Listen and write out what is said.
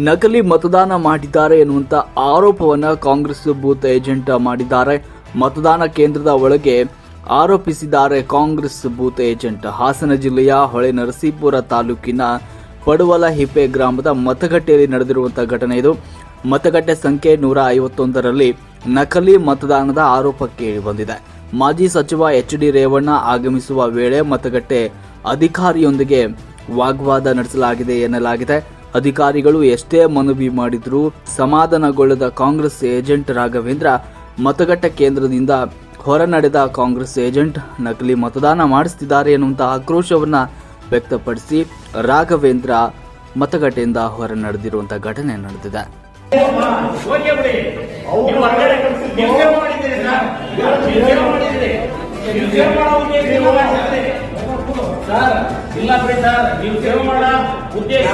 ನಕಲಿ ಮತದಾನ ಮಾಡಿದ್ದಾರೆ ಎನ್ನುವಂತ ಆರೋಪವನ್ನ ಕಾಂಗ್ರೆಸ್ ಬೂತ್ ಏಜೆಂಟ್ ಮಾಡಿದ್ದಾರೆ. ಮತದಾನ ಕೇಂದ್ರದ ಒಳಗೆ ಆರೋಪಿಸಿದ್ದಾರೆ ಕಾಂಗ್ರೆಸ್ ಬೂತ್ ಏಜೆಂಟ್. ಹಾಸನ ಜಿಲ್ಲೆಯ ಹೊಳೆನರಸೀಪುರ ತಾಲೂಕಿನ ಪಡುವಲಹಿಪ್ಪೆ ಗ್ರಾಮದ ಮತಗಟ್ಟೆಯಲ್ಲಿ ನಡೆದಿರುವಂತಹ ಘಟನೆ ಇದು. ಮತಗಟ್ಟೆ ಸಂಖ್ಯೆ 151ರಲ್ಲಿ ನಕಲಿ ಮತದಾನದ ಆರೋಪ ಕೇಳಿ ಬಂದಿದೆ. ಮಾಜಿ ಸಚಿವ ಎಚ್.ಡಿ. ರೇವಣ್ಣ ಆಗಮಿಸುವ ವೇಳೆ ಮತಗಟ್ಟೆ ಅಧಿಕಾರಿಯೊಂದಿಗೆ ವಾಗ್ವಾದ ನಡೆಸಲಾಗಿದೆ ಎನ್ನಲಾಗಿದೆ. ಅಧಿಕಾರಿಗಳು ಎಷ್ಟೇ ಮನವಿ ಮಾಡಿದರೂ ಸಮಾಧಾನಗೊಳ್ಳದ ಕಾಂಗ್ರೆಸ್ ಏಜೆಂಟ್ ರಾಘವೇಂದ್ರ ಮತಗಟ್ಟೆ ಕೇಂದ್ರದಿಂದ ಹೊರ ನಡೆದ ಕಾಂಗ್ರೆಸ್ ಏಜೆಂಟ್ ನಕಲಿ ಮತದಾನ ಮಾಡಿಸುತ್ತಿದ್ದಾರೆ ಎನ್ನುವಂತಹ ಆಕ್ರೋಶವನ್ನ ವ್ಯಕ್ತಪಡಿಸಿ ರಾಘವೇಂದ್ರ ಮತಗಟ್ಟೆಯಿಂದ ಹೊರ ನಡೆದಿರುವಂತಹ ಘಟನೆ ನಡೆದಿದೆ. ಇಲ್ಲ ಬಿಡಿ ಸರ್, ನೀವು ಸೇವೆ ಮಾಡೋ ಉದ್ದೇಶ